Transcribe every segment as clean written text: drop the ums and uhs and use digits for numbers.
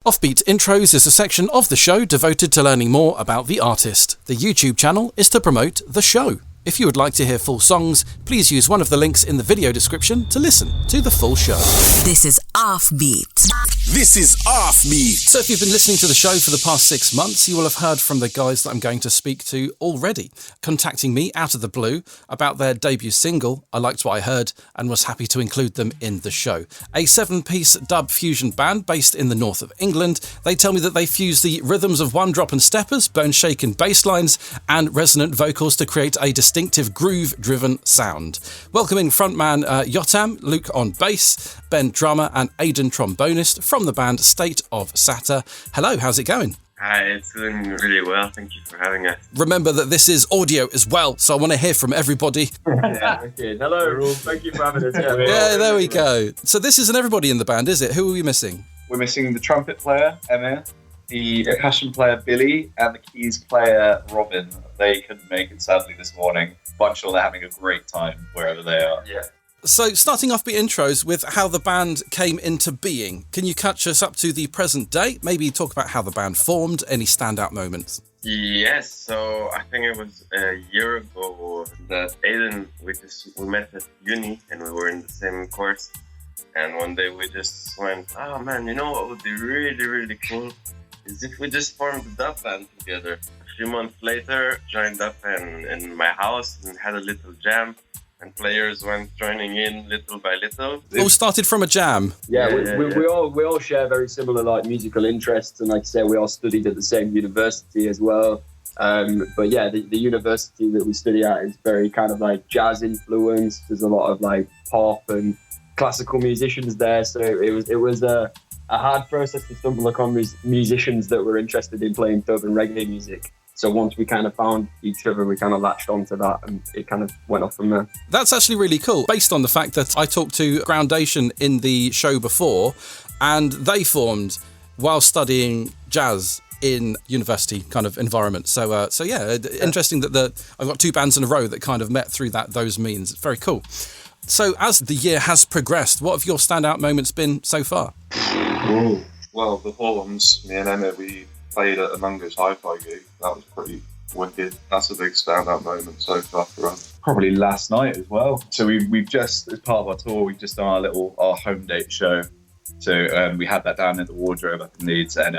Offbeat Intros is a section of the show devoted to learning more about the artist. The YouTube channel is to promote the show. If you would like to hear full songs, please use one of the links in the video description to listen to the full show. This is Offbeat. This is Offbeat. So if you've been listening to the show for the past 6 months, you will have heard from the guys that I'm going to speak to already, contacting me out of the blue about their debut single. I liked what I heard and was happy to include them in the show. A 7-piece dub fusion band based in the north of England. They tell me that they fuse the rhythms of one drop and steppers, bone shaking bass lines and resonant vocals to create a distinctive groove-driven sound. Welcoming frontman Yotam, Luke on bass, Ben drummer and Aidan trombonist from the band State of Satta. Hello, how's it going? Hi, it's doing really well. Thank you for having us. Remember that this is audio as well, so I want to hear from everybody. Okay. Hello, thank you for having us. Yeah, there we go. So this isn't everybody in the band, is it? Who are we missing? We're missing the trumpet player, Emma, the percussion player, Billy, and the keys player, Robin. They couldn't make it, sadly, this morning, but I'm sure they're having a great time wherever they are. Yeah. So starting off the intros with how the band came into being. Can you catch us up to the present day? Maybe talk about how the band formed, any standout moments? Yes, so I think it was a year ago that Aiden, we met at uni and we were in the same course. And one day we just went, oh man, you know what would be really, really cool? Is if we just formed a dub band together. A few months later, joined up in my house and had a little jam. And players went joining in little by little. All started from a jam. Yeah, we all share very similar musical interests, and like I say, we all studied at the same university as well. But yeah, the university that we study at is very kind of jazz influenced. There's a lot of pop and classical musicians there, so it was a hard process to stumble upon musicians that were interested in playing dub and reggae music. So once we kind of found each other, we kind of latched onto that and it kind of went off from there. That's actually really cool, based on the fact that I talked to Groundation in the show before, and they formed while studying jazz in university kind of environment. So yeah, interesting that I've got two bands in a row that kind of met through those means. It's very cool. So as the year has progressed, what have your standout moments been so far? Well, the Horns, me and Emma, we played at Among Us Hi-Fi gig. That was pretty wicked. That's a big standout moment so far for us. Probably last night as well. So we've just, as part of our tour, we've just done our home date show. So we had that down at the Wardrobe up in Leeds, and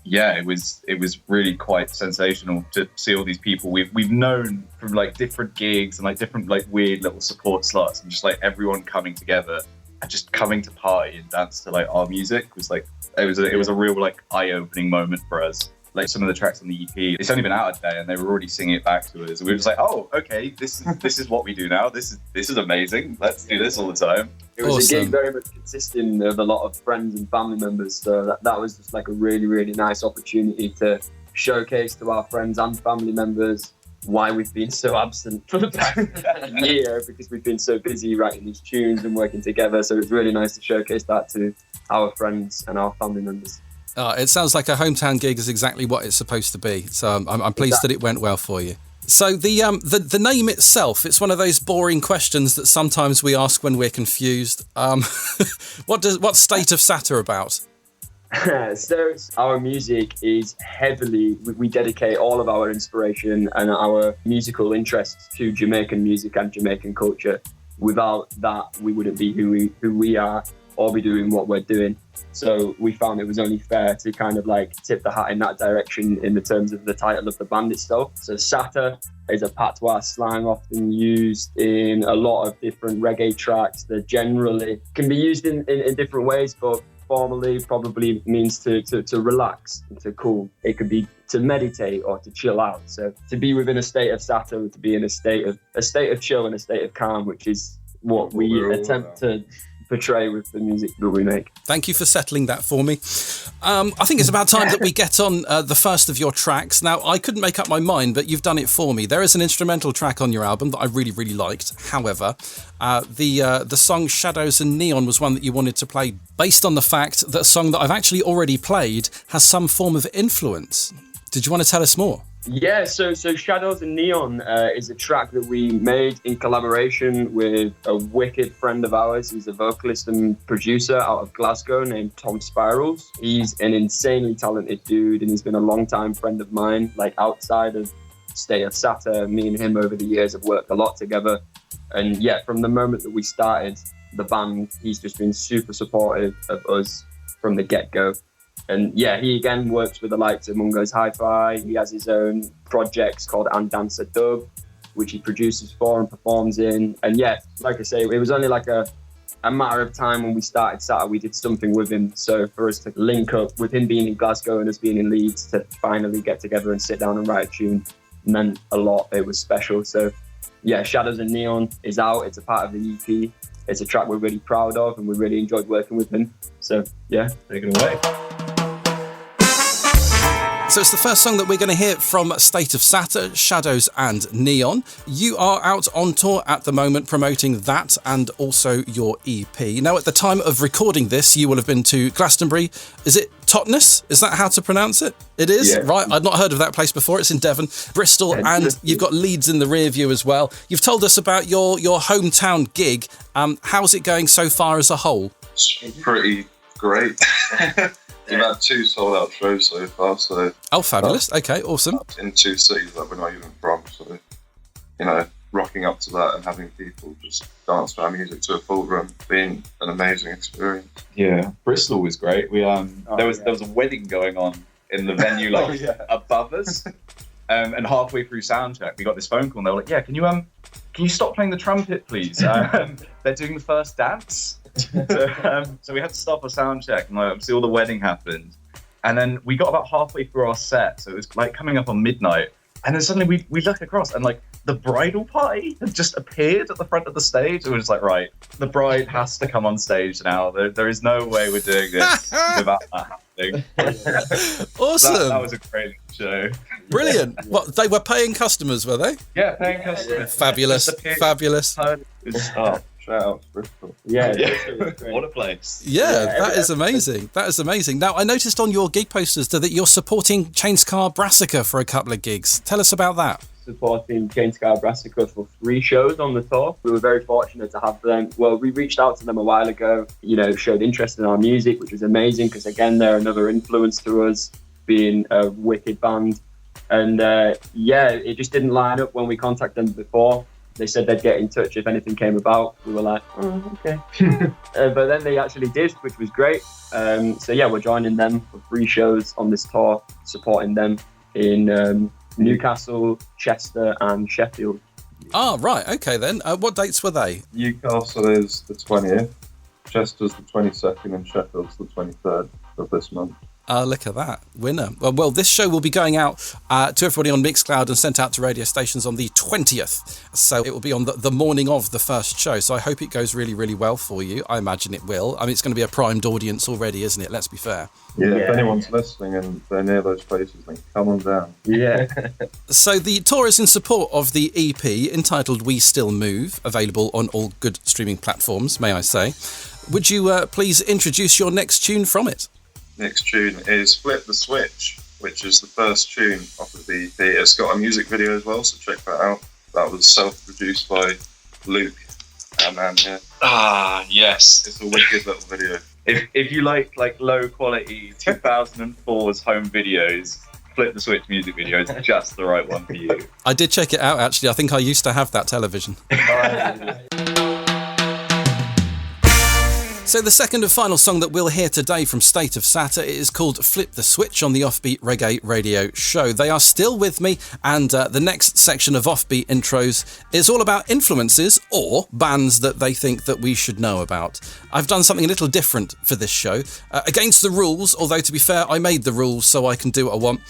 yeah, it was really quite sensational to see all these people we've known from different gigs and different weird little support slots, and just everyone coming together and just coming to party and dance to our music was it was a real eye-opening moment for us. Some of the tracks on the EP, it's only been out a day and they were already singing it back to us. And we were just oh, okay, this is what we do now. This is amazing. Let's do this all the time. It was a gig very much consisting of a lot of friends and family members. So that was just a really, really nice opportunity to showcase to our friends and family members why we've been so absent for the past year, because we've been so busy writing these tunes and working together. So it's really nice to showcase that to our friends and our family members. It sounds like a hometown gig is exactly what it's supposed to be. So I'm pleased that it went well for you. So the name itself, it's one of those boring questions that sometimes we ask when we're confused. What's State of Satta about? So our music is we dedicate all of our inspiration and our musical interests to Jamaican music and Jamaican culture. Without that, we wouldn't be who we are or be doing what we're doing. So we found it was only fair to kind of tip the hat in that direction in the terms of the title of the band itself. So Satta is a patois slang often used in a lot of different reggae tracks that generally can be used in different ways, but formally probably means to relax and to cool. It could be to meditate or to chill out. So to be within a state of Satta would to be in a state of chill and a state of calm, which is what we attempt to portray with the music that we make. Thank you for settling that for me. I think it's about time that we get on the first of your tracks. Now, I couldn't make up my mind, but you've done it for me. There is an instrumental track on your album that I really, really liked. However, the song Shadows and Neon was one that you wanted to play based on the fact that a song that I've actually already played has some form of influence. Did you want to tell us more? Yeah, so Shadows and Neon is a track that we made in collaboration with a wicked friend of ours. He's a vocalist and producer out of Glasgow named Tom Spirals. He's an insanely talented dude, and he's been a long-time friend of mine. Like, outside of stay of Satta, me and him over the years have worked a lot together. And yeah, from the moment that we started the band, he's just been super supportive of us from the get-go. And yeah, he again works with the likes of Mungo's Hi-Fi. He has his own projects called And Dancer Dub, which he produces for and performs in. And yeah, like I say, it was only like a matter of time when we started Satta, we did something with him. So for us to link up with him being in Glasgow and us being in Leeds to finally get together and sit down and write a tune meant a lot. It was special. So yeah, Shadows and Neon is out. It's a part of the EP. It's a track we're really proud of, and we really enjoyed working with him. So yeah, take it away. So it's the first song that we're going to hear from State of Satta, Shadows and Neon. You are out on tour at the moment promoting that and also your EP. Now, at the time of recording this, you will have been to Glastonbury. Is it Totnes? Is that how to pronounce it? It is? Yeah. Right, I'd not heard of that place before. It's in Devon, Bristol, and you've got Leeds in the rear view as well. You've told us about your hometown gig. How's it going so far as a whole? It's pretty great. We've had 2 sold-out shows so far, so... Oh, fabulous. Okay, awesome. In 2 cities that we're not even from, so, you know, rocking up to that and having people just dance to our music to a full room, being an amazing experience. Yeah, Bristol was great. We there was a wedding going on in the venue, like, above us, and halfway through soundcheck, we got this phone call, and they were like, yeah, can you stop playing the trumpet, please? They're doing the first dance. So we had to stop a sound check, and obviously all the wedding happened, and then we got about halfway through our set, so it was like coming up on midnight, and then suddenly we look across, and like the bridal party had just appeared at the front of the stage, and we're just like, right, the bride has to come on stage now. There is no way we're doing this without that happening. Awesome. That was a great show. Brilliant. What, they were paying customers, were they? Yeah, paying customers. Fabulous. Fabulous. Shout out to Bristol. Yeah. What a place. Yeah, that is amazing. That is amazing. Now, I noticed on your gig posters that you're supporting Chainscar Brassica for a couple of gigs. Tell us about that. Supporting Chainscar Brassica for 3 shows on the tour. We were very fortunate to have them. Well, we reached out to them a while ago, you know, showed interest in our music, which was amazing because, again, they're another influence to us, being a wicked band. And it just didn't line up when we contacted them before. They said they'd get in touch if anything came about. We were like, oh, okay. But then they actually did, which was great. So yeah, we're joining them for 3 shows on this tour, supporting them in Newcastle, Chester and Sheffield. Oh, right. Okay, then. What dates were they? Newcastle is the 20th, Chester's the 22nd, and Sheffield's the 23rd of this month. Look at that. Winner. Well, this show will be going out to everybody on Mixcloud and sent out to radio stations on the 20th. So it will be on the morning of the first show. So I hope it goes really, really well for you. I imagine it will. I mean, it's going to be a primed audience already, isn't it? Let's be fair. Yeah, if anyone's listening and they're near those places, then come on down. Yeah. So the tour is in support of the EP entitled We Still Move, available on all good streaming platforms, may I say. Would you please introduce your next tune from it? Next tune is Flip the Switch, which is the first tune off of the EP. It's got a music video as well, so check that out. That was self-produced by Luke. Yeah. Ah, yes. It's a wicked little video. If you like low quality 2004's home videos, Flip the Switch music video is just the right one for you. I did check it out, actually. I think I used to have that television. So the second and final song that we'll hear today from State of Satta is called Flip the Switch on the Offbeat Reggae Radio show. They are still with me, and the next section of Offbeat intros is all about influences or bands that they think that we should know about. I've done something a little different for this show, against the rules, although to be fair, I made the rules so I can do what I want.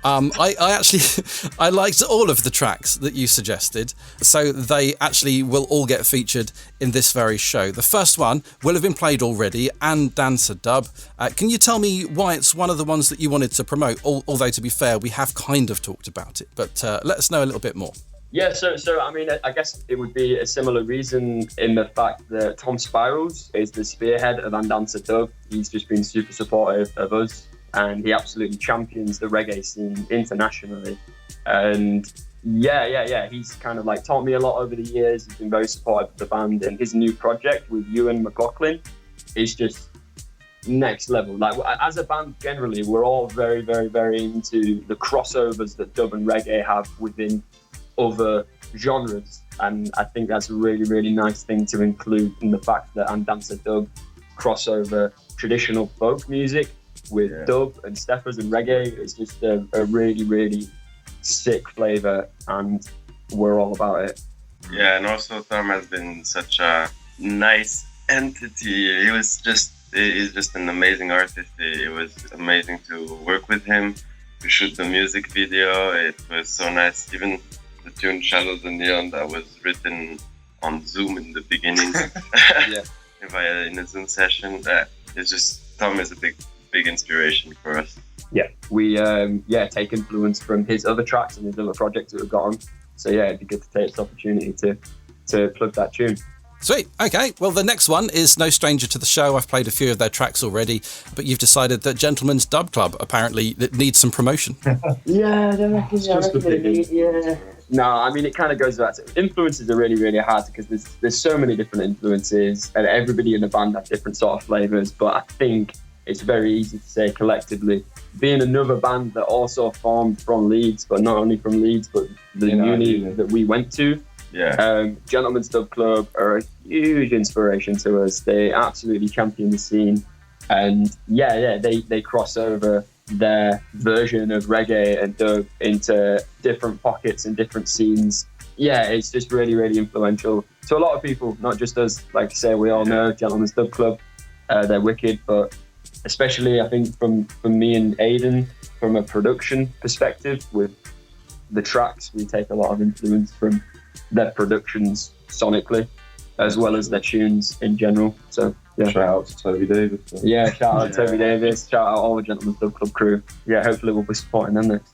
I liked all of the tracks that you suggested, so they actually will all get featured in this very show. The first one will have been played already, And Dancer Dub. Can you tell me why it's one of the ones that you wanted to promote? Although, to be fair, we have kind of talked about it, but let us know a little bit more. Yeah, so I mean, I guess it would be a similar reason in the fact that Tom Spirals is the spearhead of And Dancer Dub. He's just been super supportive of us and he absolutely champions the reggae scene internationally. And he's kind of like taught me a lot over the years. He's been very supportive of the band, and his new project with Ewan McLaughlin is just next level. Like, as a band generally, we're all very, very, very into the crossovers that dub and reggae have within other genres, and I think that's a really, really nice thing to include in the fact that Andanza Dub crossover traditional folk music with dub and steppers and reggae. It's just a really, really sick flavour, and we're all about it. Yeah, and also Tom has been such a nice entity. He's just an amazing artist. It was amazing to work with him, to shoot the music video. It was so nice. Even the tune Shadows and Neon that was written on Zoom in the beginning, in a Zoom session. It's just, Tom is a big inspiration for us. Yeah, we take influence from his other tracks and his other projects that we've got on. So yeah, it'd be good to take this opportunity to plug that tune. Sweet. Okay. Well, the next one is no stranger to the show. I've played a few of their tracks already, but you've decided that Gentleman's Dub Club apparently needs some promotion. Yeah, No, I mean, it kind of goes back to influences are really, really hard because there's so many different influences, and everybody in the band have different sort of flavors. But I think it's very easy to say collectively, being another band that also formed from Leeds, but not only from Leeds, but the uni that we went to. Yeah. Gentleman's Dub Club are a huge inspiration to us. They absolutely champion the scene, and they cross over their version of reggae and dub into different pockets and different scenes. Yeah, it's just really, really influential to a lot of people, not just us. Like I say, we all know Gentleman's Dub Club. They're wicked, but especially I think from me and Aiden, from a production perspective with the tracks, we take a lot of influence from their productions sonically, as well as their tunes in general. So yeah. Shout out to Toby Davis. Yeah, shout out to Toby Davis. Shout out all the Gentleman's Dub Club crew. Yeah, hopefully we'll be supporting them next.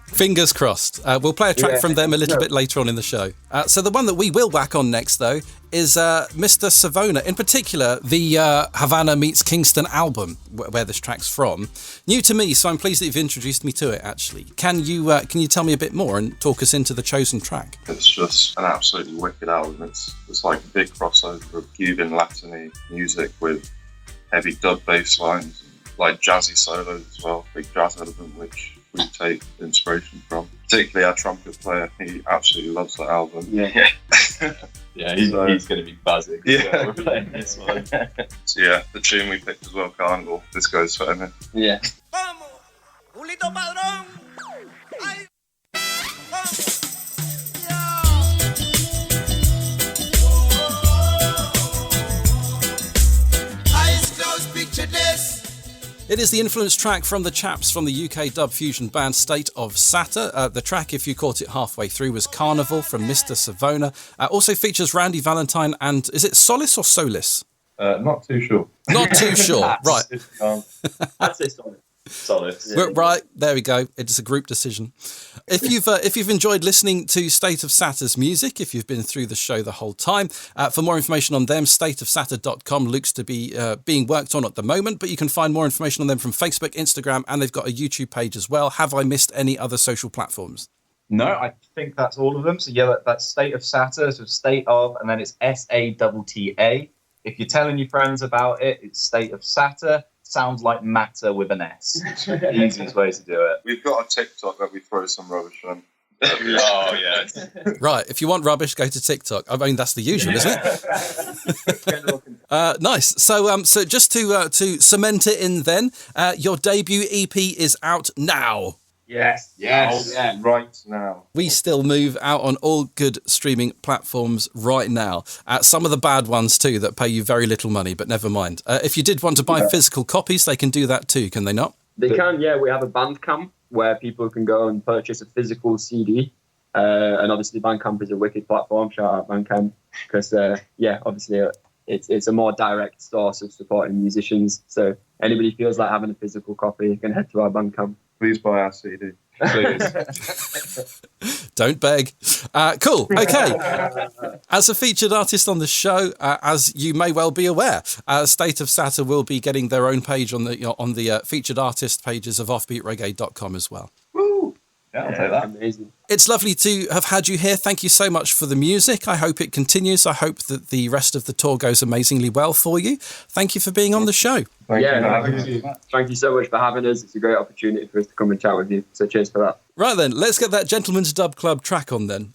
Fingers crossed. We'll play a track from them a little bit later on in the show. So the one that we will whack on next, though, is Mr. Savona. In particular, the Havana Meets Kingston album, where this track's from. New to me, so I'm pleased that you've introduced me to it, actually. Can you tell me a bit more and talk us into the chosen track? It's just an absolutely wicked album. It's like a big crossover of Cuban Latin music with heavy dub bass lines, like jazzy solos as well, big jazz element, which we take inspiration from. Particularly our trumpet player, he absolutely loves that album. Yeah, he's going to be buzzing. Yeah, we're playing this one. So yeah, the tune we picked as well, Carnival. This goes for him. Yeah. Eyes closed, picture this. It is the influence track from the chaps from the UK dub fusion band State of Satta. The track, if you caught it halfway through, was Carnival from Mr. Savona. Also features Randy Valentine and, is it Solis or Solis? Not too sure. Not too sure, right. I'd say Solis. Solis. Yeah. Right, there we go. It's a group decision. If you've enjoyed listening to State of Satta's music, if you've been through the show the whole time, for more information on them, stateofsatta.com looks to be being worked on at the moment, but you can find more information on them from Facebook, Instagram, and they've got a YouTube page as well. Have I missed any other social platforms? No, I think that's all of them. So yeah, that's State of Satta, so State of, and then it's SATTA. If you're telling your friends about it, it's State of Satta. Sounds like matter with an S. Easiest way to do it. We've got a TikTok that we throw some rubbish on. Oh, yeah. Right, if you want rubbish, go to TikTok. I mean, that's the usual, isn't it? Nice. So just to cement it in then, your debut EP is out now. Yes. Yeah, right now. We still move out on all good streaming platforms right now. Some of the bad ones too that pay you very little money, but never mind. If you did want to buy physical copies, they can do that too, can they not? They can, yeah. We have a Bandcamp where people can go and purchase a physical CD. And obviously Bandcamp is a wicked platform. Shout out Bandcamp. Because, obviously it's a more direct source of supporting musicians. So anybody feels like having a physical copy, you can head to our Bandcamp. Please buy our CD. Please. Don't beg. Cool. Okay. As a featured artist on the show, as you may well be aware, State of Satta will be getting their own page on the featured artist pages of offbeatreggae.com as well. Woo! Yeah, I'll take that. Amazing. It's lovely to have had you here. Thank you so much for the music. I hope it continues. I hope that the rest of the tour goes amazingly well for you. Thank you for being on the show. Thank you. Thank you so much for having us. It's a great opportunity for us to come and chat with you. So cheers for that. Right then, let's get that Gentleman's Dub Club track on then.